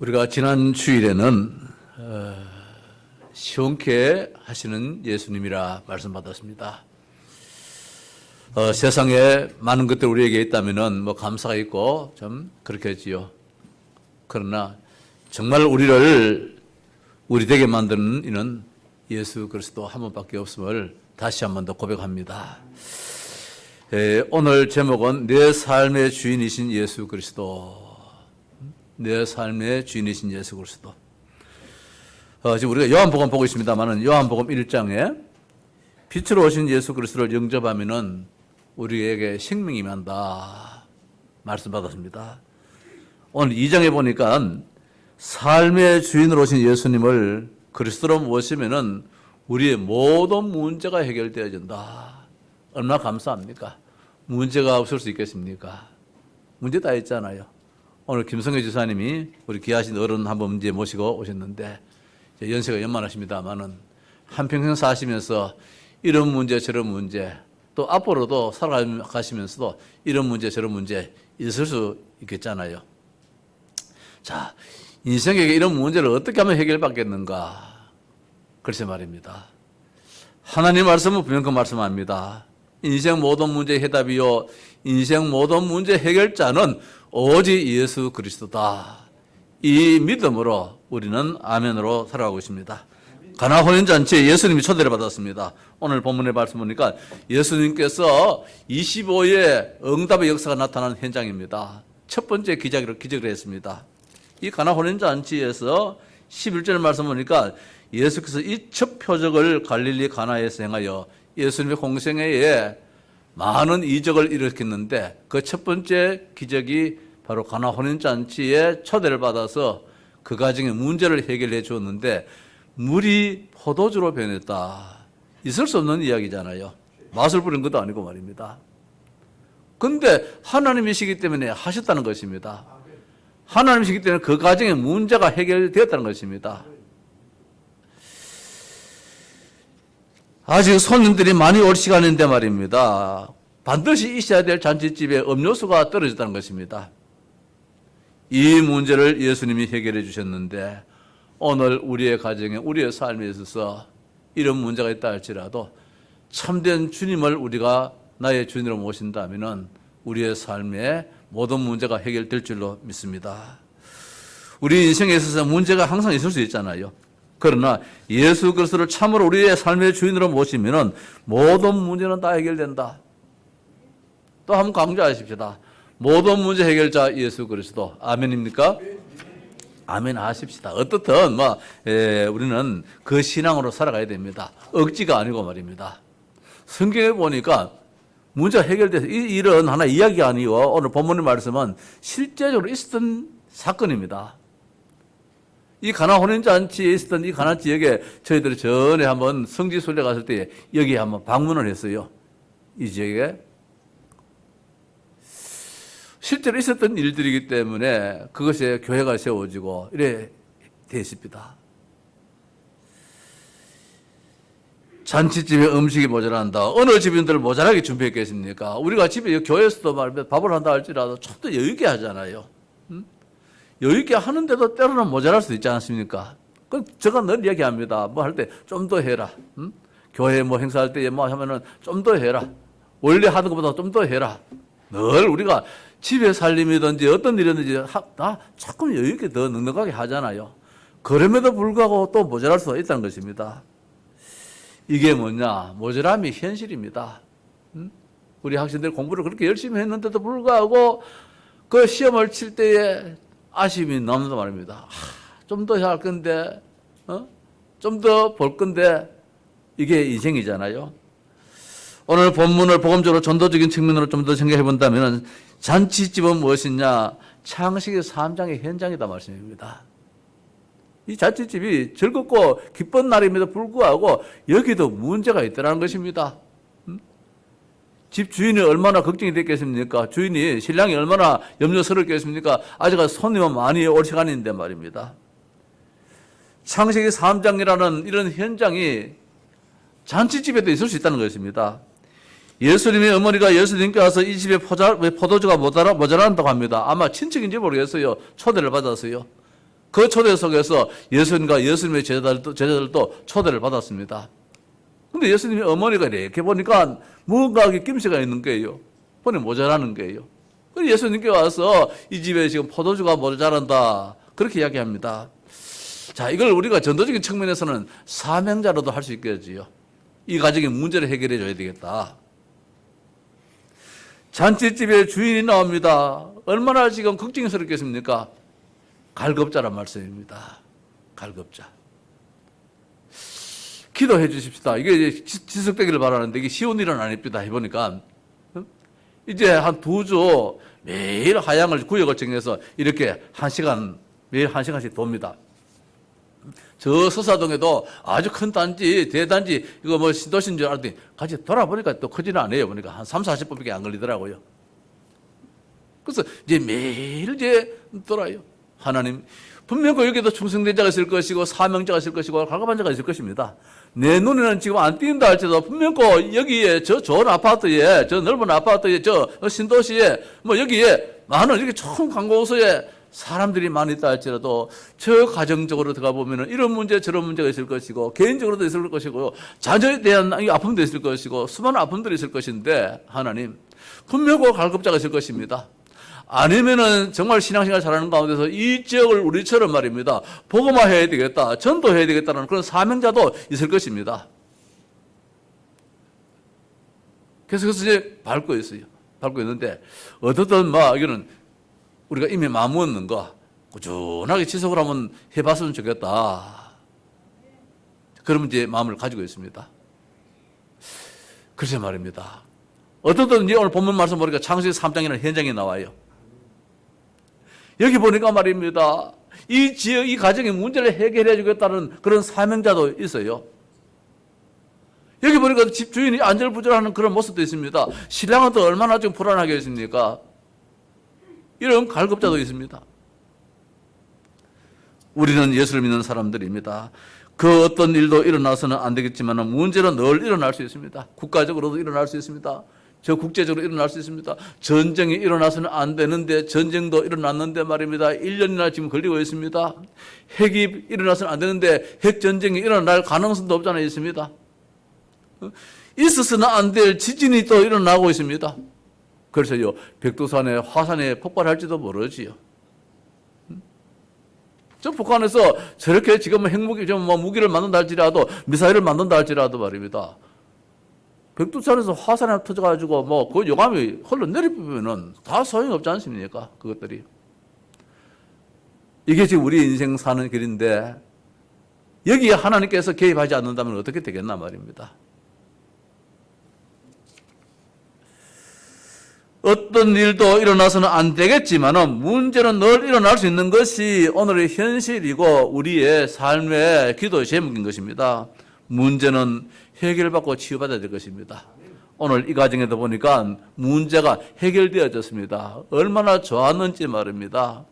우리가 지난 주일에는 시원케 하시는 예수님이라 말씀받았습니다. 세상에 많은 것들 우리에게 있다면은 감사가 있고 좀 그렇게 했지요. 그러나 정말 우리를 우리 되게 만드는 이는 예수 그리스도 한 분밖에 없음을 다시 한 번 더 고백합니다. 오늘 제목은 내 삶의 주인이신 예수 그리스도. 내 삶의 주인이신 예수 그리스도. 지금 우리가 요한복음 보고 있습니다만은 요한복음 1장에 빛으로 오신 예수 그리스도를 영접하면은 우리에게 생명이 임한다 말씀받았습니다. 오늘 2장에 보니까 삶의 주인으로 오신 예수님을 그리스도로 모시면은 우리의 모든 문제가 해결되어진다. 얼마나 감사합니까? 문제가 없을 수 있겠습니까? 문제 다 있잖아요. 오늘 김성애 지사님이 우리 귀하신 어른 한번 문제 모시고 오셨는데 연세가 연만하십니다만은 한평생 사시면서 이런 문제 저런 문제 또 앞으로도 살아가시면서도 이런 문제 저런 문제 있을 수 있겠잖아요. 자, 인생에게 이런 문제를 어떻게 하면 해결받겠는가? 글쎄 말입니다. 하나님 말씀은 분명 그 말씀합니다. 인생 모든 문제의 해답이요 인생 모든 문제 해결자는 오직 예수 그리스도다. 이 믿음으로 우리는 아멘으로 살아가고 있습니다. 가나 혼인잔치에 예수님이 초대를 받았습니다. 오늘 본문의 말씀 보니까 예수님께서 25의 응답의 역사가 나타나는 현장입니다. 첫 번째 기적을 했습니다. 이 가나 혼인잔치에서 11절 말씀 보니까 예수께서 이 첫 표적을 갈릴리 가나에서 행하여 예수님의 공생애에 많은 이적을 일으켰는데 그 첫 번째 기적이 바로 가나 혼인잔치에 초대를 받아서 그 가정의 문제를 해결해 주었는데 물이 포도주로 변했다. 있을 수 없는 이야기잖아요. 맛을 부린 것도 아니고 말입니다. 근데 하나님이시기 때문에 하셨다는 것입니다. 하나님이시기 때문에 그 가정의 문제가 해결되었다는 것입니다. 아직 손님들이 많이 올 시간인데 말입니다. 반드시 있어야 될 잔치집에 음료수가 떨어졌다는 것입니다. 이 문제를 예수님이 해결해 주셨는데 오늘 우리의 가정에 우리의 삶에 있어서 이런 문제가 있다 할지라도 참된 주님을 우리가 나의 주인으로 모신다면 우리의 삶에 모든 문제가 해결될 줄로 믿습니다. 우리 인생에 있어서 문제가 항상 있을 수 있잖아요. 그러나 예수 그리스도를 참으로 우리의 삶의 주인으로 모시면 모든 문제는 다 해결된다. 또 한번 강조하십시다. 모든 문제 해결자 예수 그리스도. 아멘입니까? 아멘 하십시다. 어떻든 우리는 그 신앙으로 살아가야 됩니다. 억지가 아니고 말입니다. 성경에 보니까 문제가 해결돼서 이 일은 하나 이야기가 아니고 오늘 본문의 말씀은 실제적으로 있었던 사건입니다. 이 가나 혼인잔치에 있었던 이 가나 지역에 저희들이 전에 한번 성지순례 갔을 때 여기에 한번 방문을 했어요. 이 지역에. 실제로 있었던 일들이기 때문에 그것에 교회가 세워지고 이래 되었습니다. 잔치집에 음식이 모자란다. 어느 집인들 모자라게 준비했겠습니까? 우리가 집에 교회에서도 말하면 밥을 한다 할지라도 좀 더 여유 있게 하잖아요. 여유 있게 하는데도 때로는 모자랄 수 있지 않습니까? 그 제가 늘 얘기합니다. 뭐 할 때 좀 더 해라. 교회 행사할 때 하면은 좀 더 해라. 원래 하던 것보다 좀 더 해라. 늘 우리가 집에 살림이든지 어떤 일이든지 조금 여유 있게 더 넉넉하게 하잖아요. 그럼에도 불구하고 또 모자랄 수가 있다는 것입니다. 이게 뭐냐? 모자람이 현실입니다. 우리 학생들 공부를 그렇게 열심히 했는데도 불구하고 그 시험을 칠 때에 아쉬움이 남는단 말입니다. 좀 더 할 건데, 좀 더 볼 건데, 이게 인생이잖아요. 오늘 본문을 복음적으로 전도적인 측면으로 좀 더 생각해 본다면 잔치집은 무엇이냐? 창세기 3장의 현장이다 말씀입니다. 이 잔치집이 즐겁고 기쁜 날임에도 불구하고 여기도 문제가 있다는 것입니다. 집 주인이 얼마나 걱정이 됐겠습니까? 주인이 신랑이 얼마나 염려스럽겠습니까? 아직 손님은 많이 올 시간인데 말입니다. 창세기 3장이라는 이런 현장이 잔치집에도 있을 수 있다는 것입니다. 예수님의 어머니가 예수님께 와서 이 집에 포도주가 모자란다고 합니다. 아마 친척인지 모르겠어요. 초대를 받았어요. 그 초대 속에서 예수님과 예수님의 제자들도 초대를 받았습니다. 근데 예수님의 어머니가 이렇게 보니까 뭔가 낌새가 있는 거예요. 보니 모자라는 거예요. 그래서 예수님께 와서 이 집에 지금 포도주가 모자란다. 그렇게 이야기합니다. 자, 이걸 우리가 전도적인 측면에서는 사명자로도 할 수 있겠지요. 이 가정의 문제를 해결해 줘야 되겠다. 잔치집에 주인이 나옵니다. 얼마나 지금 걱정스럽겠습니까? 갈급자란 말씀입니다. 갈급자. 기도해 주십시다. 이게 지속되기를 바라는데 이게 쉬운 일은 아닙니다. 해보니까 이제 한 2주 매일 하향을 구역을 정해서 이렇게 매일 1시간씩 돕니다. 저 서사동에도 아주 큰 단지, 대단지, 이거 뭐 신도시인 줄 알았더니 같이 돌아보니까 또 크지는 않아요. 보니까 한 30-40분밖에 안 걸리더라고요. 그래서 이제 매일 이제 돌아요. 하나님, 분명 여기도 충성된 자가 있을 것이고, 사명자가 있을 것이고, 갈급한 자가 있을 것입니다. 내 눈에는 지금 안 띄는다 할지라도 분명 여기에 저 좋은 아파트에, 저 넓은 아파트에, 저 신도시에, 뭐 여기에 많은 이렇게 좋은 관공서에 사람들이 많이 있다 할지라도 저 가정적으로 들어가 보면은 이런 문제 저런 문제가 있을 것이고 개인적으로도 있을 것이고 자녀에 대한 아픔도 있을 것이고 수많은 아픔들이 있을 것인데 하나님 분명히 갈급자가 있을 것입니다. 아니면은 정말 신앙생활 잘하는 가운데서 이 지역을 우리처럼 말입니다. 복음화해야 되겠다, 전도해야 되겠다는 그런 사명자도 있을 것입니다. 그래서 이제 밟고 있어요. 밟고 있는데 어떻든 이거는 우리가 이미 마음먹는 거 꾸준하게 지속을 한번 해봤으면 좋겠다. 그러면 이제 마음을 가지고 있습니다. 글쎄 말입니다. 어떻든 오늘 본문 말씀 보니까 창세기 3장이라는 현장에 나와요. 여기 보니까 말입니다. 이 지역, 이 가정의 문제를 해결해 주겠다는 그런 사명자도 있어요. 여기 보니까 집 주인이 안절부절하는 그런 모습도 있습니다. 신랑은 또 얼마나 좀 불안하게 있습니까? 이런 갈급자도 있습니다. 우리는 예수를 믿는 사람들입니다. 그 어떤 일도 일어나서는 안 되겠지만 문제는 늘 일어날 수 있습니다. 국가적으로도 일어날 수 있습니다. 저 국제적으로 일어날 수 있습니다. 전쟁이 일어나서는 안 되는데 전쟁도 일어났는데 말입니다. 1년이나 지금 걸리고 있습니다. 핵이 일어나서는 안 되는데 핵전쟁이 일어날 가능성도 없지 않아 있습니다. 있어서는 안 될 지진이 또 일어나고 있습니다. 그래서요, 백두산에 화산에 폭발할지도 모르지요. 저 북한에서 저렇게 지금 핵무기, 무기를 만든다 할지라도, 미사일을 만든다 할지라도 말입니다. 백두산에서 화산이 터져가지고, 그 요감이 흘러내리면은 다 소용이 없지 않습니까? 그것들이. 이게 지금 우리 인생 사는 길인데, 여기에 하나님께서 개입하지 않는다면 어떻게 되겠나 말입니다. 어떤 일도 일어나서는 안 되겠지만 문제는 늘 일어날 수 있는 것이 오늘의 현실이고 우리의 삶의 기도 제목인 것입니다. 문제는 해결받고 치유받아야 될 것입니다. 오늘 이 가정에도 보니까 문제가 해결되어졌습니다. 얼마나 좋았는지 말입니다.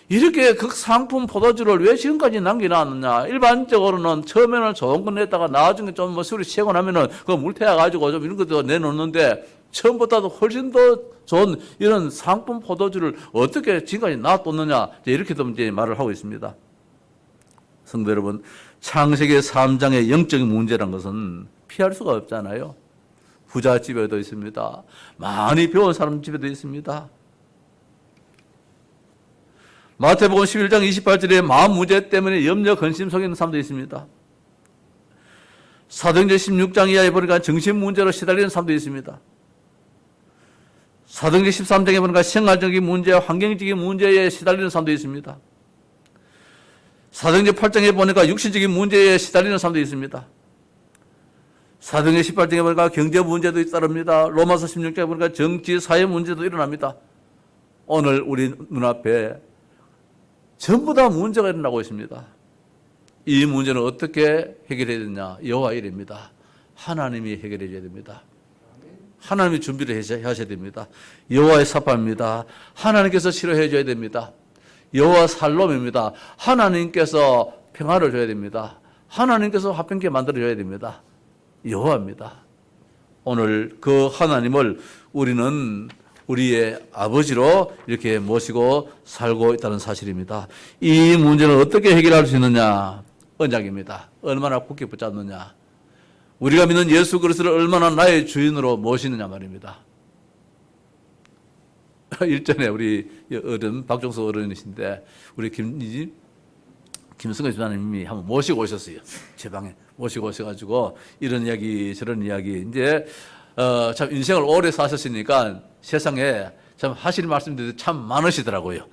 이렇게 극상품 포도주를 왜 지금까지 남겨놨느냐. 일반적으로는 처음에는 좋은 거 냈다가 나중에 좀 술이 취하고 나면은 그거 물태워가지고 좀 이런 것도 내놓는데 처음보다도 훨씬 더 좋은 이런 상품 포도주를 어떻게 지금까지 놔뒀느냐. 이렇게도 이제 말을 하고 있습니다. 성도 여러분, 창세기 3장의 영적인 문제란 것은 피할 수가 없잖아요. 부자 집에도 있습니다. 많이 배운 사람 집에도 있습니다. 마태복음 11장 28절에 마음 문제 때문에 염려 근심 속에 있는 사람도 있습니다. 사도행전 16장 이하에 보니까 정신 문제로 시달리는 사람도 있습니다. 사도행전 13장에 보니까 생활적인 문제, 환경적인 문제에 시달리는 사람도 있습니다. 사도행전 8장에 보니까 육신적인 문제에 시달리는 사람도 있습니다. 사도행전 18장에 보니까 경제 문제도 잇따릅니다. 로마서 16장에 보니까 정치, 사회 문제도 일어납니다. 오늘 우리 눈앞에 전부 다 문제가 일어나고 있습니다. 이 문제는 어떻게 해결해야 되냐? 여호와의 일입니다. 하나님이 해결해 줘야 됩니다. 하나님이 준비를 하셔야 됩니다. 여호와의 사파입니다. 하나님께서 치료해 줘야 됩니다. 여호와 살롬입니다. 하나님께서 평화를 줘야 됩니다. 하나님께서 화평케 만들어 줘야 됩니다. 여호와입니다. 오늘 그 하나님을 우리는 우리의 아버지로 이렇게 모시고 살고 있다는 사실입니다. 이 문제는 어떻게 해결할 수 있느냐? 언약입니다. 얼마나 굳게 붙잡느냐? 우리가 믿는 예수 그리스도를 얼마나 나의 주인으로 모시느냐 말입니다. 일전에 우리 어른, 박종석 어른이신데 우리 김승근 집사님이 한번 모시고 오셨어요. 제 방에 모시고 오셔가지고 이런 이야기 저런 이야기 이제 참 인생을 오래 사셨으니까 세상에 참 하실 말씀들이 참 많으시더라고요.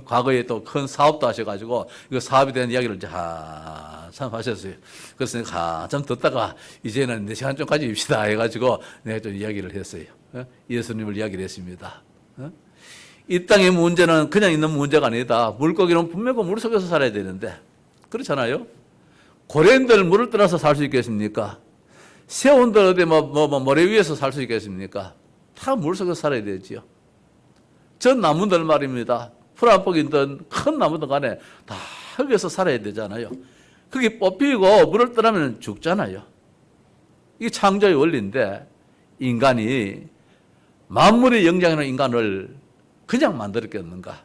과거에 또 큰 사업도 하셔가지고 그 사업에 대한 이야기를 참 하셨어요. 그래서 내가 좀 듣다가 이제는 4시간 좀 가집시다 해가지고 내가 좀 이야기를 했어요. 예수님을 이야기를 했습니다. 이 땅의 문제는 그냥 있는 문제가 아니다. 물고기는 분명히 물 속에서 살아야 되는데 그렇잖아요. 고래인들 물을 떠나서 살 수 있겠습니까? 새우들 어디 모래 위에서 살 수 있겠습니까? 다 물 속에서 살아야 되지요. 전 나무들 말입니다. 풀한폭이든 큰 나무든 간에 다 흙에서 살아야 되잖아요. 그게 뽑히고 물을 떠나면 죽잖아요. 이게 창조의 원리인데 인간이 만물의 영장이라는 인간을 그냥 만들었겠는가?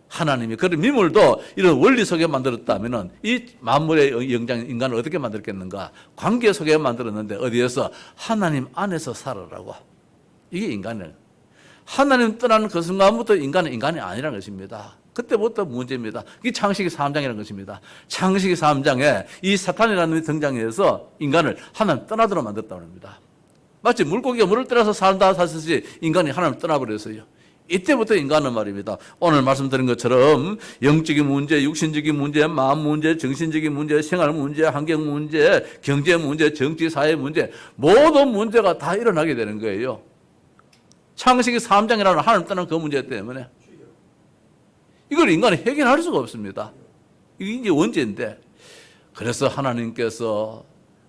하나님이 그런 미물도 이런 원리 속에 만들었다면 이 만물의 영장 인간을 어떻게 만들었겠는가? 관계 속에 만들었는데 어디에서? 하나님 안에서 살아라고. 이게 인간을. 하나님 떠나는 그 순간부터 인간은 인간이 아니라는 것입니다. 그때부터 문제입니다. 이게 창세기 3장이라는 것입니다. 창세기 3장에 이 사탄이라는 놈이 등장해서 인간을 하나님 떠나도록 만들었다고 합니다. 마치 물고기가 물을 떠나서 살다 사듯이 인간이 하나님을 떠나버렸어요. 이때부터 인간은 말입니다. 오늘 말씀드린 것처럼 영적인 문제, 육신적인 문제, 마음 문제, 정신적인 문제, 생활 문제, 환경 문제, 경제 문제, 정치, 사회 문제 모든 문제가 다 일어나게 되는 거예요. 창세기 3장이라는 하나님 떠난 그 문제 때문에 이걸 인간이 해결할 수가 없습니다. 이게 이제 원죄인데 그래서 하나님께서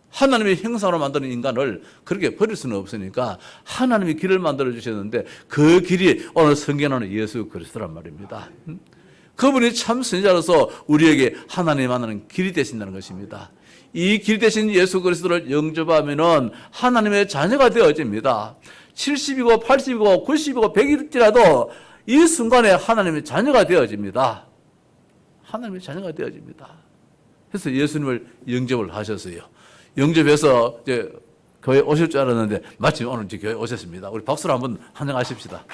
하나님의 형상으로 만드는 인간을 그렇게 버릴 수는 없으니까 하나님이 길을 만들어 주셨는데 그 길이 오늘 성경에 나오는 예수 그리스도란 말입니다. 그분이 참 선지자로서 우리에게 하나님 만나는 길이 되신다는 것입니다. 이 길 대신 예수 그리스도를 영접하면은 하나님의 자녀가 되어집니다. 70이고 80이고 90이고 100일지라도 이 순간에 하나님의 자녀가 되어집니다. 하나님의 자녀가 되어집니다. 그래서 예수님을 영접을 하셨어요. 영접해서 이제 교회 오실 줄 알았는데 마침 오늘 이제 교회 오셨습니다. 우리 박수로 한번 환영하십시다.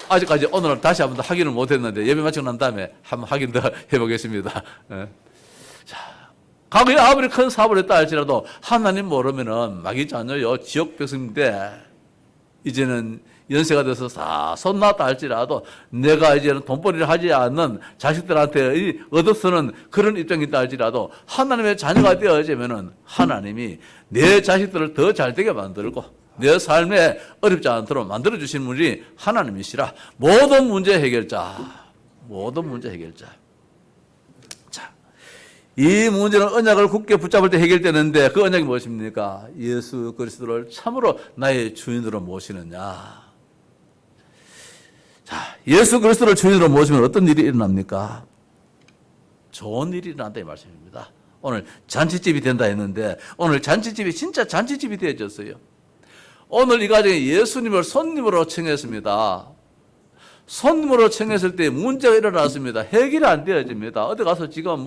아직까지 오늘 다시 한번 더 확인을 못했는데 예배 마치고 난 다음에 한번 확인 더 해보겠습니다. 자, 과거에 아무리 큰 사업을 했다 할지라도 하나님 모르면은 마귀 자녀요 지옥 백성인데 이제는 연세가 돼서 다 손 났다 할지라도 내가 이제는 돈벌이를 하지 않는 자식들한테 얻어쓰는 그런 입장이 있다 할지라도 하나님의 자녀가 되어지면은 하나님이 내 자식들을 더 잘되게 만들고 내 삶에 어렵지 않도록 만들어주신 분이 하나님이시라. 모든 문제 해결자. 모든 문제 해결자. 자, 이 문제는 언약을 굳게 붙잡을 때 해결되는데 그 언약이 무엇입니까? 예수 그리스도를 참으로 나의 주인으로 모시느냐. 자, 예수 그리스도를 주인으로 모시면 어떤 일이 일어납니까? 좋은 일이 일어난다 이 말씀입니다. 오늘 잔치집이 된다 했는데 오늘 잔치집이 진짜 잔치집이 되어졌어요. 오늘 이 가정에 예수님을 손님으로 청했습니다. 손님으로 청했을 때 문제가 일어났습니다. 해결이 안 되어집니다. 어디 가서 지금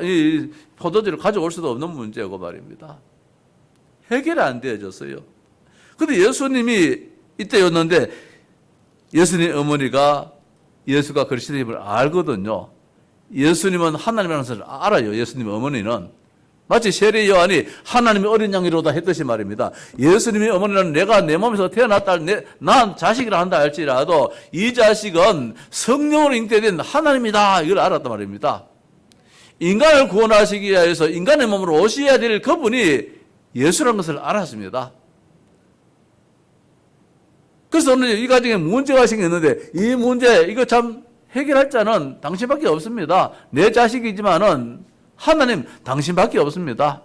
이 포도주를 가져올 수도 없는 문제고 말입니다. 해결이 안 되어졌어요. 근데 예수님이 이때였는데 예수님 어머니가 예수가 그리스도임을 알거든요. 예수님은 하나님이라는 것을 알아요. 예수님 어머니는. 마치 세례 요한이 하나님의 어린 양이로다 했듯이 말입니다. 예수님의 어머니는 내가 내 몸에서 태어났다, 난 자식이라 한다 할지라도 이 자식은 성령으로 잉태된 하나님이다. 이걸 알았단 말입니다. 인간을 구원하시기 위해서 인간의 몸으로 오셔야 될 그분이 예수라는 것을 알았습니다. 그래서 오늘 이 가정에 문제가 생겼는데 이 문제, 이거 참 해결할 자는 당신밖에 없습니다. 내 자식이지만은 하나님 당신밖에 없습니다.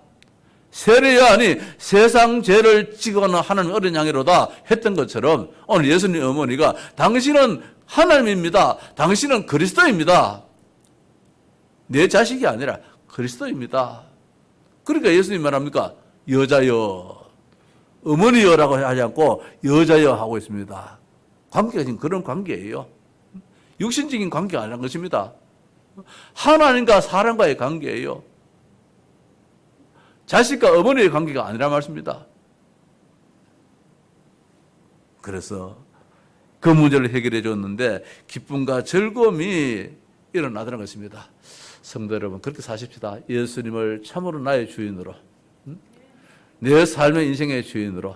세례 요한이 세상 죄를 지고는 하나님 어린 양이로다 했던 것처럼 오늘 예수님 어머니가 당신은 하나님입니다. 당신은 그리스도입니다. 내 자식이 아니라 그리스도입니다. 그러니까 예수님 말합니까? 여자여 어머니여라고 하지 않고 여자여 하고 있습니다. 관계가 지금 그런 관계예요. 육신적인 관계가 아닌 것입니다. 하나님과 사람과의 관계예요. 자식과 어머니의 관계가 아니란 말씀입니다. 그래서 그 문제를 해결해 줬는데 기쁨과 즐거움이 일어나더는 것입니다. 성도 여러분, 그렇게 사십시다. 예수님을 참으로 나의 주인으로, 내 삶의 인생의 주인으로.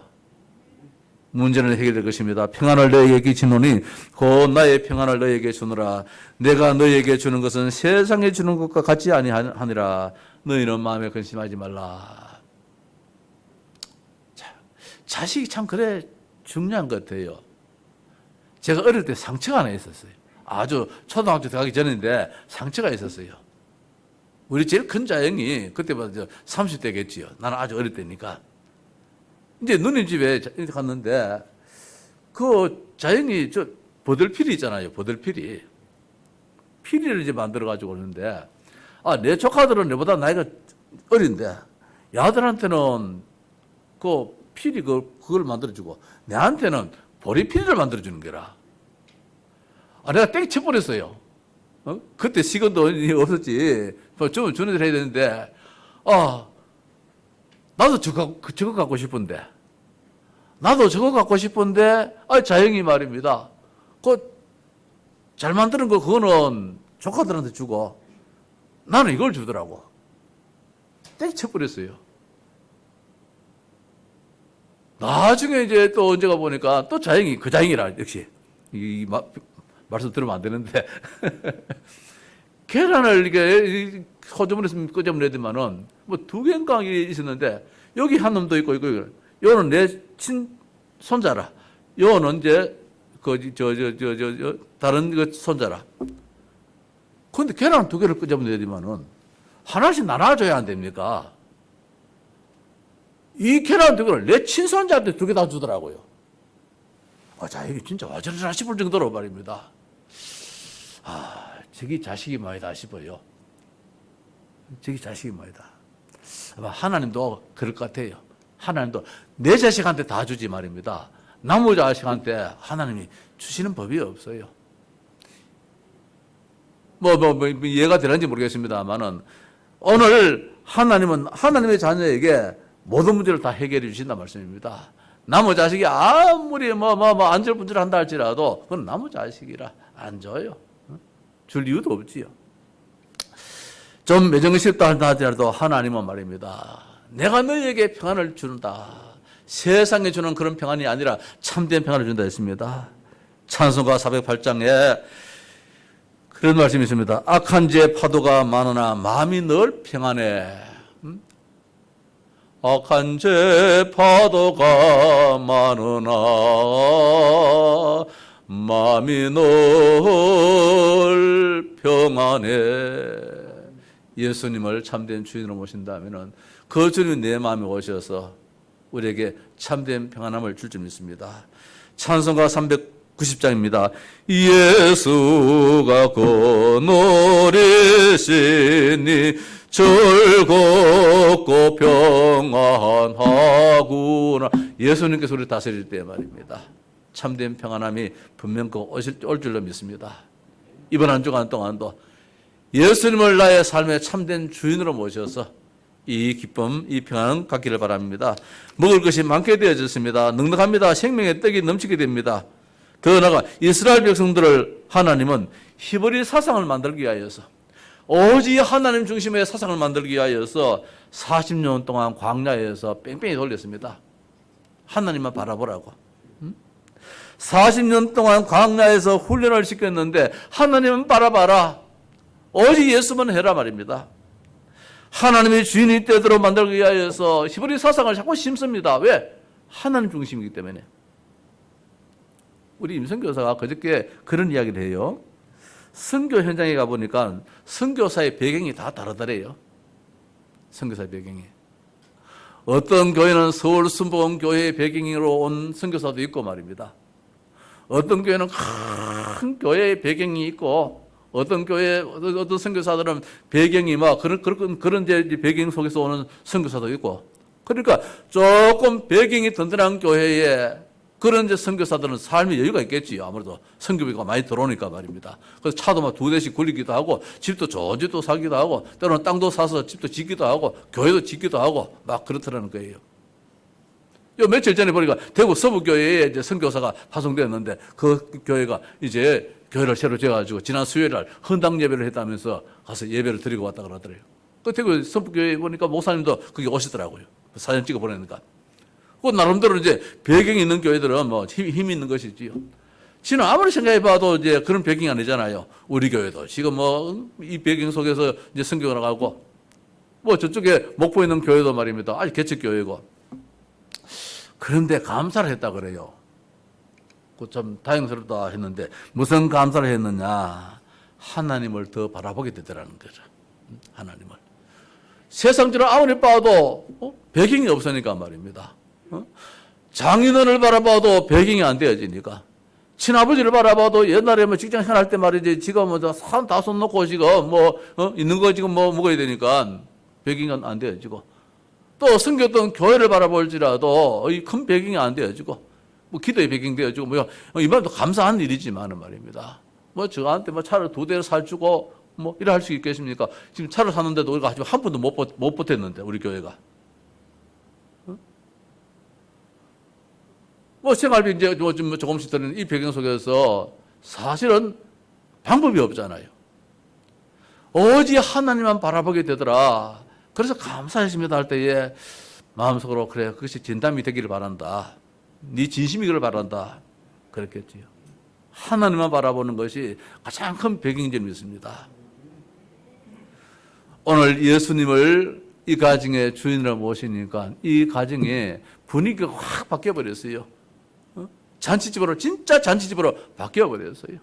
문제는 해결될 것입니다. 평안을 너에게 끼치노니 곧 나의 평안을 너에게 주노라. 내가 너에게 주는 것은 세상에 주는 것과 같지 아니하니라. 너희는 마음에 근심하지 말라. 자, 자식이 참 그래 중요한 것 같아요. 제가 어릴 때 상처가 하나 있었어요. 아주 초등학교 들어가기 전인데 상처가 있었어요. 우리 제일 큰 자형이 그때보다 30대겠지요. 나는 아주 어릴 때니까. 이제 누님 집에 갔는데 그 자형이 저 버들피리 있잖아요. 버들피리. 피리를 이제 만들어가지고 오는데 내 조카들은 내보다 나이가 어린데 야들한테는 그 피리 그걸 만들어주고 내한테는 보리피리를 만들어주는 거라. 내가 땡 쳐버렸어요. 그때 시간도 없었지. 좀 주는 대로 해야 되는데 나도 저거 갖고 싶은데 자영이 말입니다. 잘 만드는 거 그거는 조카들한테 주고 나는 이걸 주더라고. 땡 쳐버렸어요. 나중에 이제 또 언제가 보니까 또 자영이 그 자영이라 역시 이 말씀 들으면 안 되는데 계란을 이게 호주머니에서 끄집어내야 되면은 뭐 2개인가 있었는데 여기 한 놈도 있고 요는 내 친손자라. 요는 이제 다른 그 손자라. 그런데 계란 2개를 끄집어내야 되면은 하나씩 나눠줘야 안 됩니까? 이 계란 2개를 내 친손자한테 2개 다 주더라고요. 자, 이게 진짜 와저러나 싶을 정도로 말입니다. 저기 자식이 많이다 싶어요. 저기 자식이 많이다. 아마 하나님도 그럴 것 같아요. 하나님도 내 자식한테 다 주지 말입니다. 나무 자식한테 하나님이 주시는 법이 없어요. 이해가 되는지 모르겠습니다만은 오늘 하나님은 하나님의 자녀에게 모든 문제를 다 해결해 주신다 말씀입니다. 나무 자식이 아무리 안절분절한다 할지라도 그건 나무 자식이라 안 줘요. 줄 이유도 없지요. 좀 매정스럽다 한다 하더라도 하나님은 말입니다. 내가 너희에게 평안을 준다. 세상에 주는 그런 평안이 아니라 참된 평안을 준다 했습니다. 찬송가 408장에 그런 말씀이 있습니다. 악한 죄 파도가 많으나 마음이 늘 평안해. 악한 죄 파도가 많으나 마음이 늘 평안해. 예수님을 참된 주인으로 모신다면 그 주님이 내 마음에 오셔서 우리에게 참된 평안함을 줄 줄 믿습니다. 찬송가 390장입니다. 예수가 거느리시니 즐겁고 평안하구나. 예수님께서 우리를 다스릴 때 말입니다. 참된 평안함이 분명 올 줄로 믿습니다. 이번 한 주간 동안도 예수님을 나의 삶의 참된 주인으로 모셔서 이 기쁨, 이 평안을 갖기를 바랍니다. 먹을 것이 많게 되어졌습니다. 넉넉합니다. 생명의 떡이 넘치게 됩니다. 더 나아가 이스라엘 백성들을 하나님은 히브리 사상을 만들기 위하여서 오직 하나님 중심의 사상을 만들기 위하여서 40년 동안 광야에서 뺑뺑이 돌렸습니다. 하나님만 바라보라고. 40년 동안 광야에서 훈련을 시켰는데 하나님은 바라봐라. 오직 예수만 해라 말입니다. 하나님의 주인이 되도록 만들기 위하여서 히브리 사상을 자꾸 심습니다. 왜? 하나님 중심이기 때문에. 우리 임선교사가 그저께 그런 이야기를 해요. 선교 현장에 가보니까 선교사의 배경이 다 다르더래요. 선교사의 배경이. 어떤 교회는 서울 순복음교회의 배경으로 온 선교사도 있고 말입니다. 어떤 교회는 큰 교회의 배경이 있고 어떤 교회, 어떤 선교사들은 배경이 그런 이제 배경 속에서 오는 선교사도 있고 그러니까 조금 배경이 든든한 교회에 그런 이제 선교사들은 삶의 여유가 있겠지요. 아무래도 선교비가 많이 들어오니까 말입니다. 그래서 차도 막 2대씩 굴리기도 하고, 집도 좋은 집도 사기도 하고, 때로는 땅도 사서 집도 짓기도 하고, 교회도 짓기도 하고, 막 그렇더라는 거예요. 요 며칠 전에 보니까 대구 서부교회에 이제 선교사가 파송되었는데, 그 교회가 이제 교회를 새로 지어가지고 지난 수요일 날 헌당 예배를 했다면서 가서 예배를 드리고 왔다 그러더래요. 그 대구 서부교회에 보니까 목사님도 거기 오시더라고요. 사진 찍어 보내니까. 그 나름대로 이제 배경이 있는 교회들은 뭐 힘이 있는 것이지요. 지금 아무리 생각해봐도 이제 그런 배경이 아니잖아요. 우리 교회도 지금 뭐 이 배경 속에서 이제 선교가 나가고, 뭐 저쪽에 목포에 있는 교회도 말입니다. 아직 개척 교회고. 그런데 감사를 했다 그래요. 그 참 다행스럽다 했는데 무슨 감사를 했느냐? 하나님을 더 바라보게 되더라는 거죠. 하나님을. 세상적으로 아무리 봐도 배경이 없으니까 말입니다. 장인어른을 바라봐도 배경이 안 되어지니까, 친아버지를 바라봐도 옛날에 뭐 직장 생활할 때 말이지, 지금 뭐 산 다 손 놓고 지금 뭐 있는 거 지금 뭐 먹어야 되니까 배경이 안 되어지고, 또 섬겼던 교회를 바라볼지라도 이 큰 배경이 안 되어지고, 뭐 기도의 배경이 되어지고, 뭐 이말도 감사한 일이지만은 말입니다. 뭐 저한테 뭐 차를 2대를 사주고 뭐 이래 할 수 있겠습니까? 지금 차를 샀는데도 우리가 지금 한 번도 못 보탰는데 우리 교회가. 뭐 생활비 이제 좀 조금씩 드는 이 배경 속에서 사실은 방법이 없잖아요. 오직 하나님만 바라보게 되더라. 그래서 감사했습니다 할 때에 마음속으로 그래, 그것이 진담이 되기를 바란다. 네 진심이기를 바란다. 그랬겠지요. 하나님만 바라보는 것이 가장 큰 배경인 줄 믿습니다. 오늘 예수님을 이 가정의 주인으로 모시니까 이 가정의 분위기가 확 바뀌어버렸어요. 잔치집으로, 진짜 잔치집으로 바뀌어버렸어요.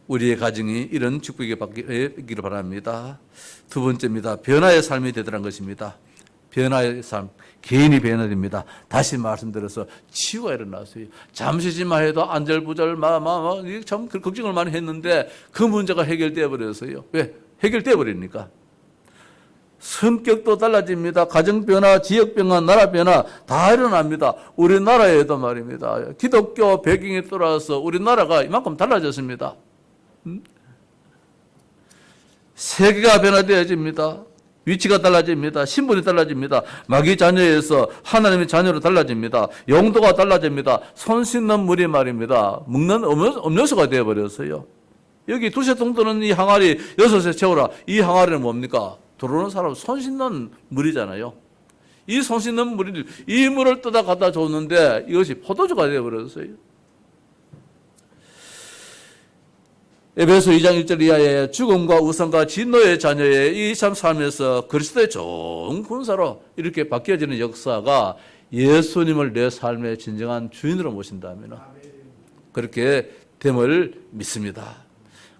우리의 가정이 이런 축복이 바뀌기를 바랍니다. 두 번째입니다. 변화의 삶이 되더란 것입니다. 변화의 삶, 개인이 변화됩니다. 다시 말씀드려서 치유가 일어났어요. 잠시지만 해도 안절부절 참 걱정을 많이 했는데 그 문제가 해결되어 버렸어요. 왜? 해결되어 버리니까. 성격도 달라집니다. 가정 변화, 지역 변화, 나라 변화 다 일어납니다. 우리나라에도 말입니다. 기독교 배경에 따라서 우리나라가 이만큼 달라졌습니다. 세계가 변화되어집니다. 위치가 달라집니다. 신분이 달라집니다. 마귀 자녀에서 하나님의 자녀로 달라집니다. 용도가 달라집니다. 손 씻는 물이 말입니다. 먹는 음료수가 되어버렸어요. 여기 2세 정도는 이 항아리 6세 채우라. 이 항아리는 뭡니까? 들어오는 사람 손 씻는 물이잖아요. 이 손 씻는 물을, 이 물을 떠다 갖다 줬는데 이것이 포도주가 되어버렸어요. 에베소 2장 1절 이하에 죽음과 우상과 진노의 자녀의 이 참 삶에서 그리스도의 좋은 군사로 이렇게 바뀌어지는 역사가 예수님을 내 삶의 진정한 주인으로 모신다면 그렇게 됨을 믿습니다.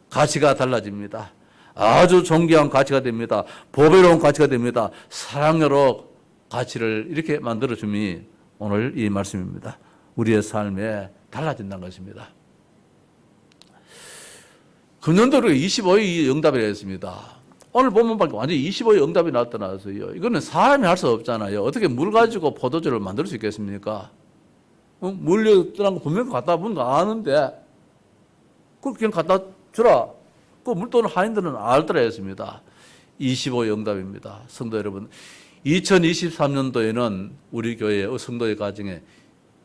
가치가 달라집니다. 아주 존귀한 가치가 됩니다. 보배로운 가치가 됩니다. 사랑으로 가치를 이렇게 만들어줌이 오늘 이 말씀입니다. 우리의 삶에 달라진다는 것입니다. 금년도로 25의 응답이 했습니다. 오늘 보면 완전히 25의 응답이 나타났어요. 이거는 사람이 할 수 없잖아요. 어떻게 물 가지고 포도주를 만들 수 있겠습니까? 물 떠난 거 분명히 갖다 보는 거 아는데 그걸 그냥 갖다 주라. 그 물도는 하인들은 알더라 했습니다. 25의 응답입니다. 성도 여러분, 2023년도에는 우리 교회의 성도의 가정에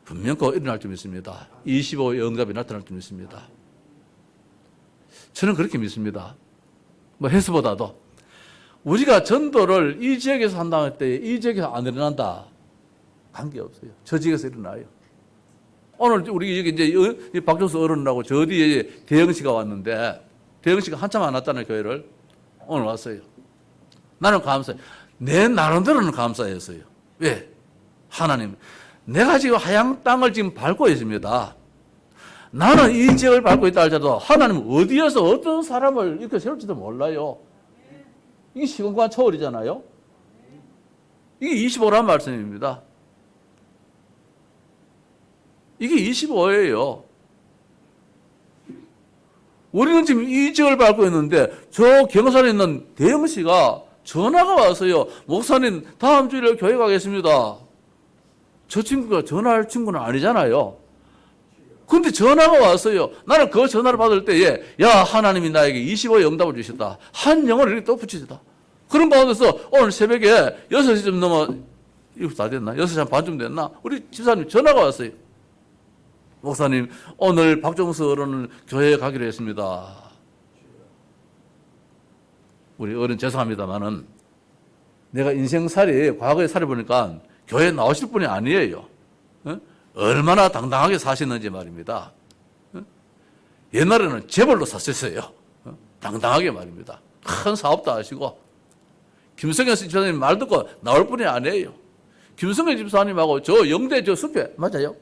분명히 일어날 줄 믿습니다. 25의 응답이 나타날 줄 믿습니다. 저는 그렇게 믿습니다. 뭐 헬스보다도 우리가 전도를 이 지역에서 한다 할 때 이 지역에서 안 일어난다 관계없어요. 저 지역에서 일어나요. 오늘 우리 여기 이제 박종수 어른하고 저 뒤에 대영 씨가 왔는데 대영 씨가 한참 안 왔잖아요, 교회를. 오늘 왔어요. 나는 감사해요. 내 나름대로는 감사했어요. 왜? 하나님, 내가 지금 하양 땅을 지금 밟고 있습니다. 나는 이 지역을 밟고 있다 할지라도 하나님 어디에서 어떤 사람을 이렇게 세울지도 몰라요. 이게 시공간 초월이잖아요. 이게 25란 말씀입니다. 이게 25예요. 우리는 지금 이 지역을 밟고 있는데 저 경산에 있는 대영 씨가 전화가 왔어요. 목사님, 다음 주일에 교회 가겠습니다. 저 친구가 전화할 친구는 아니잖아요. 근데 전화가 왔어요. 나는 그 전화를 받을 때에, 야, 하나님이 나에게 25의 응답을 주셨다. 한 영어를 이렇게 덧붙이셨다. 그런 가운데서 오늘 새벽에 6시쯤 넘어, 이거 다 됐나? 6시 한 반쯤 됐나? 우리 집사님 전화가 왔어요. 목사님, 오늘 박종수 어른을 교회에 가기로 했습니다. 우리 어른 죄송합니다만은 내가 인생살이, 과거의 살이 보니까 교회에 나오실 분이 아니에요. 얼마나 당당하게 사시는지 말입니다. 옛날에는 재벌로 샀었어요. 당당하게 말입니다. 큰 사업도 하시고. 김성현 집사님 말 듣고 나올 분이 아니에요. 김성현 집사님하고 저 영대 저 숲에, 맞아요?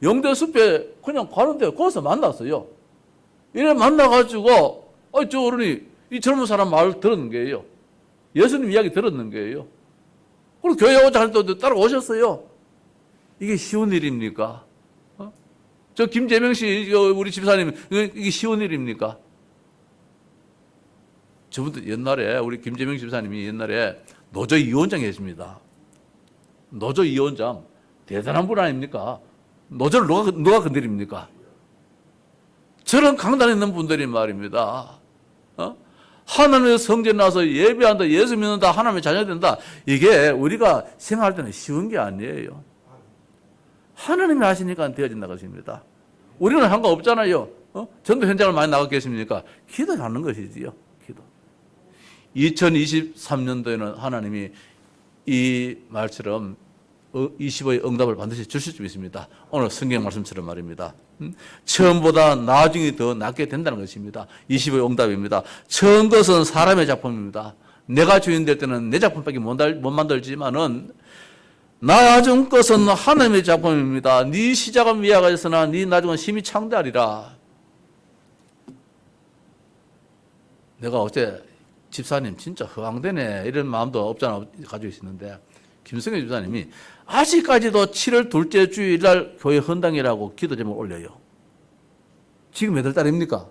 영대 숲에 그냥 가는데 거기서 만났어요. 이래 만나가지고, 저 어른이 이 젊은 사람 말 들었는 거예요. 예수님 이야기 들었는 거예요. 그리고 교회 오자 할 때도 따라오셨어요. 이게 쉬운 일입니까? 저 김재명 씨, 우리 집사님, 이게 쉬운 일입니까? 저분도 옛날에, 우리 김재명 집사님이 옛날에 노조 위원장 했습니다. 노조 위원장. 대단한 분 아닙니까? 노조를 누가 건드립니까? 저런 강단에 있는 분들이 말입니다. 하나님의 성전에 나서 예배한다, 예수 믿는다, 하나님의 자녀 된다. 이게 우리가 생각할 때는 쉬운 게 아니에요. 하나님이 하시니까 되어진다 것입니다. 우리는 상관없잖아요. 전도 현장을 많이 나갔겠습니까? 기도하는 것이지요. 기도. 2023년도에는 하나님이 이 말처럼 25의 응답을 반드시 주실 수 있습니다. 오늘 성경 말씀처럼 말입니다. 처음보다 나중에 더 낫게 된다는 것입니다. 25의 응답입니다. 처음 것은 사람의 작품입니다. 내가 주인 될 때는 내 작품밖에 못 만들지만은 나중 것은 하나님의 작품입니다. 네 시작은 미약하였으나 네 나중은 심히 창대하리라. 내가 어제 집사님 진짜 허황되네 이런 마음도 없잖아 가지고 있었는데 김성현 집사님이 아직까지도 7월 둘째 주일날 교회 헌당이라고 기도 제목 올려요. 지금 몇 월 달입니까?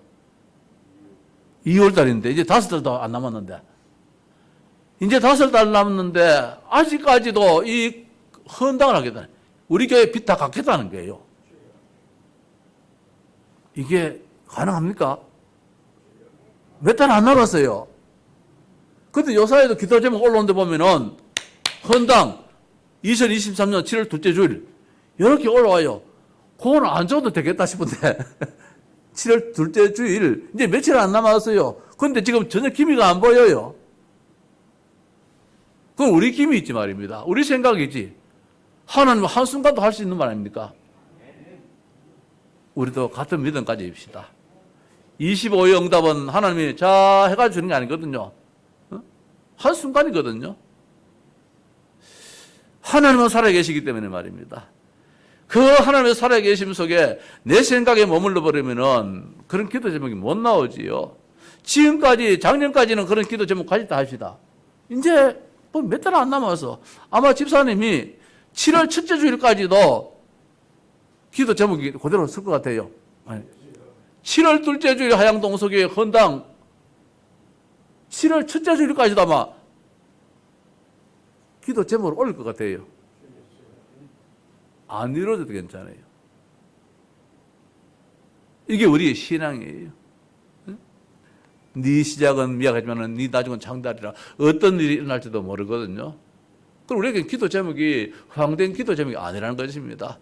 2월 달인데 이제 5달도 안 남았는데 이제 5달 남았는데 아직까지도 이 헌당을 하겠다는, 우리 교회 빚 다 갚겠다는 거예요. 이게 가능합니까? 몇 달 안 남았어요. 근데 요사이도 기도 제목 올라오는데 보면은 헌당 2023년 7월 둘째 주일 이렇게 올라와요. 그건 안 줘도 되겠다 싶은데 7월 둘째 주일 이제 며칠 안 남았어요. 근데 지금 전혀 기미가 안 보여요. 그건 우리 기미 있지 말입니다. 우리 생각이지. 하나님은 한순간도 할 수 있는 말 아닙니까? 우리도 같은 믿음 가집시다. 25의 응답은 하나님이 자 해가 주는 게 아니거든요. 한순간이거든요. 하나님은 살아계시기 때문에 말입니다. 그 하나님의 살아계심 속에 내 생각에 머물러 버리면은 그런 기도 제목이 못 나오지요. 지금까지, 작년까지는 그런 기도 제목 가졌다 합시다. 이제 뭐 몇 달 안 남아서 아마 집사님이 7월 첫째 주일까지도 기도 제목이 그대로 쓸 것 같아요. 7월 둘째 주일 하양동서교회 헌당 7월 첫째 주일까지도 아마 기도 제목을 올릴 것 같아요. 안 이루어져도 괜찮아요. 이게 우리의 신앙이에요. 네 시작은 미약하지만 네 나중은 창대하리라. 어떤 일이 일어날지도 모르거든요. 그럼 우리에게 기도 제목이 허황된 기도 제목이 아니라는 것입니다.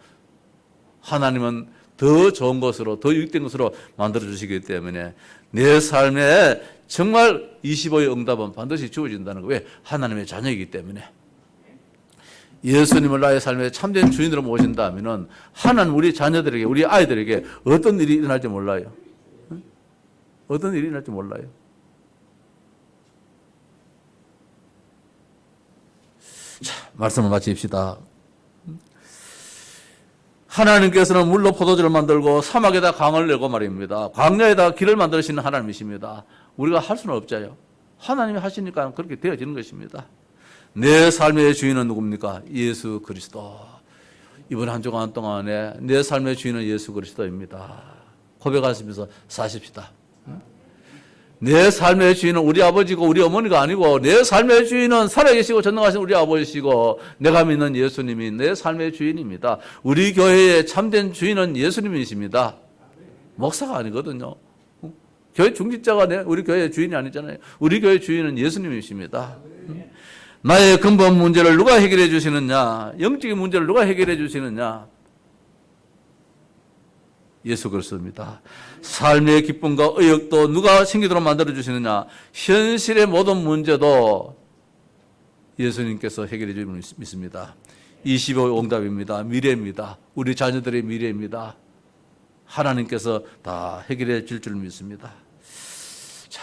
하나님은 더 좋은 것으로, 더 유익된 것으로 만들어주시기 때문에 내 삶에 정말 25의 응답은 반드시 주어진다는 거예요. 왜? 하나님의 자녀이기 때문에. 예수님을 나의 삶의 참된 주인으로 모신다면은 하나님 우리 자녀들에게, 우리 아이들에게 어떤 일이 일어날지 몰라요. 어떤 일이 일어날지 몰라요. 자, 말씀을 마칩시다. 하나님께서는 물로 포도주를 만들고 사막에다 강을 내고 말입니다. 광야에다 길을 만드시는 하나님이십니다. 우리가 할 수는 없잖아요. 하나님이 하시니까 그렇게 되어지는 것입니다. 내 삶의 주인은 누굽니까? 예수 그리스도. 이번 한 주간 동안에 내 삶의 주인은 예수 그리스도입니다. 고백하시면서 사십시다. 내 삶의 주인은 우리 아버지고 우리 어머니가 아니고 내 삶의 주인은 살아계시고 전능하신 우리 아버지시고 내가 믿는 예수님이 내 삶의 주인입니다. 우리 교회의 참된 주인은 예수님이십니다. 목사가 아니거든요. 교회 중직자가 우리 교회의 주인이 아니잖아요. 우리 교회의 주인은 예수님이십니다. 나의 근본 문제를 누가 해결해 주시느냐? 영적인 문제를 누가 해결해 주시느냐? 예수 그리스도입니다. 삶의 기쁨과 의욕도 누가 생기도록 만들어 주시느냐? 현실의 모든 문제도 예수님께서 해결해 주시는 믿습니다. 25의 응답입니다. 미래입니다. 우리 자녀들의 미래입니다. 하나님께서 다 해결해 줄 줄 믿습니다. 자,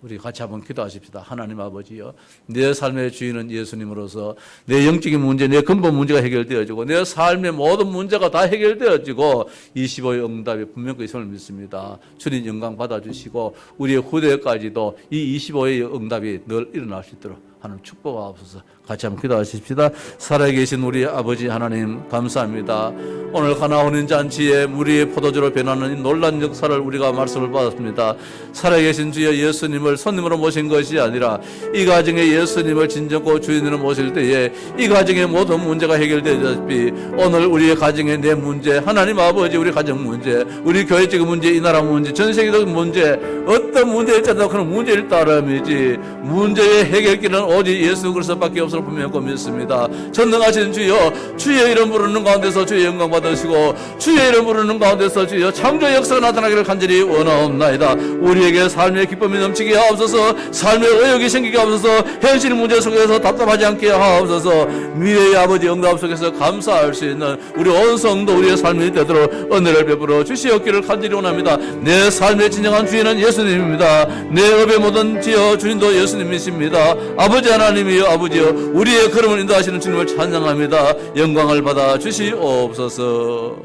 우리 같이 한번 기도하십시다. 하나님 아버지요, 내 삶의 주인은 예수님으로서 내 영적인 문제, 내 근본 문제가 해결되어지고 내 삶의 모든 문제가 다 해결되어지고 25의 응답이 분명히 있음을 믿습니다. 주님 영광 받아주시고 우리의 후대까지도 이 25의 응답이 늘 일어날 수 있도록 하나님 축복하옵소서. 같이 한번 기도하십시다. 살아계신 우리 아버지 하나님 감사합니다. 오늘 가나오는 잔치에 물이 포도주로 변하는 이 놀란 역사를 우리가 말씀을 받았습니다. 살아계신 주여 예수님을 손님으로 모신 것이 아니라 이 가정에 예수님을 진정고 주인으로 모실 때에 이 가정의 모든 문제가 해결되다시피 오늘 우리의 가정의 내 문제, 하나님 아버지 우리 가정 문제, 우리 교회적 문제, 이 나라 문제, 전 세계적 문제, 어떤 문제일지라도 그런 문제일 따름이지 문제의 해결기는 오직 예수 그리스도밖에 없음을 분명히 믿습니다. 전능하신 주여, 주의 이름 부르는 가운데서 주의 영광 받으시고 주의 이름 부르는 가운데서 주여 창조 역사가 나타나기를 간절히 원하옵나이다. 우리에게 삶의 기쁨이 넘치게 하옵소서. 삶의 의욕이 생기게 하옵소서. 현실 문제 속에서 답답하지 않게 하옵소서. 미래의 아버지 응답 속에서 감사할 수 있는 우리 온 성도 우리의 삶이 되도록 은혜를 베풀어 주시옵기를 간절히 원합니다. 내 삶의 진정한 주인은 예수님입니다. 내 업의 모든 지어 주인도 예수님이십니다. 아버지 하나님이여, 아버지여, 우리의 걸음을 인도하시는 주님을 찬양합니다. 영광을 받아 주시옵소서.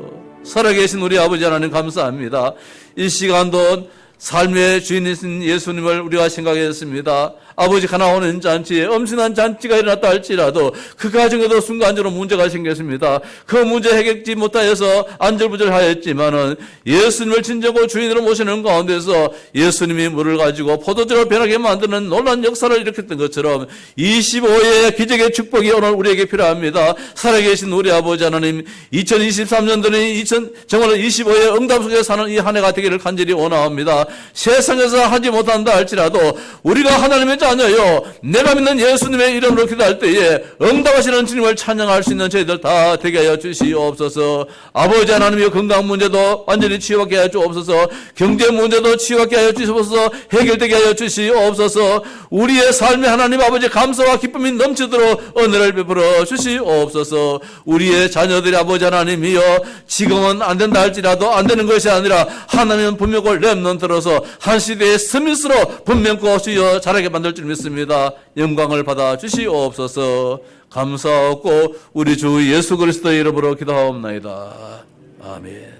살아계신 우리 아버지 하나님 감사합니다. 이 시간도 삶의 주인이신 예수님을 우리가 생각했습니다. 아버지 가나오는 잔치에 엄청난 잔치가 일어났다 할지라도 그 가정에도 순간적으로 문제가 생겼습니다. 그 문제 해결지 못하여서 안절부절하였지만은 예수님을 진정으로 주인으로 모시는 가운데서 예수님이 물을 가지고 포도주로 변하게 만드는 놀라운 역사를 일으켰던 것처럼 25의 기적의 축복이 오늘 우리에게 필요합니다. 살아계신 우리 아버지 하나님, 2023년도는 정말 25의 응답 속에 사는 이 한 해가 되기를 간절히 원합니다. 세상에서 하지 못한다 할지라도 우리가 하나님의 자녀요, 내가 믿는 예수님의 이름으로 기도할 때에 응답하시는 주님을 찬양할 수 있는 저희들 다 되게 하여 주시옵소서. 아버지 하나님의 건강 문제도 완전히 치유하게 하여 주옵소서. 경제 문제도 치유하게 하여 주시옵소서. 해결되게 하여 주시옵소서. 우리의 삶에 하나님 아버지 감사와 기쁨이 넘치도록 은혜를 베풀어 주시옵소서. 우리의 자녀들이 아버지 하나님이여, 지금은 안 된다 할지라도 안 되는 것이 아니라 하나님은 분명 렘넌트로서 한 시대의 스미스로 분명코 주여 자라게 만들 줄 믿습니다. 영광을 받아 주시옵소서. 감사하고 우리 주 예수 그리스도의 이름으로 기도하옵나이다. 아멘.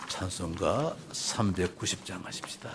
찬송가 390장 하십시다.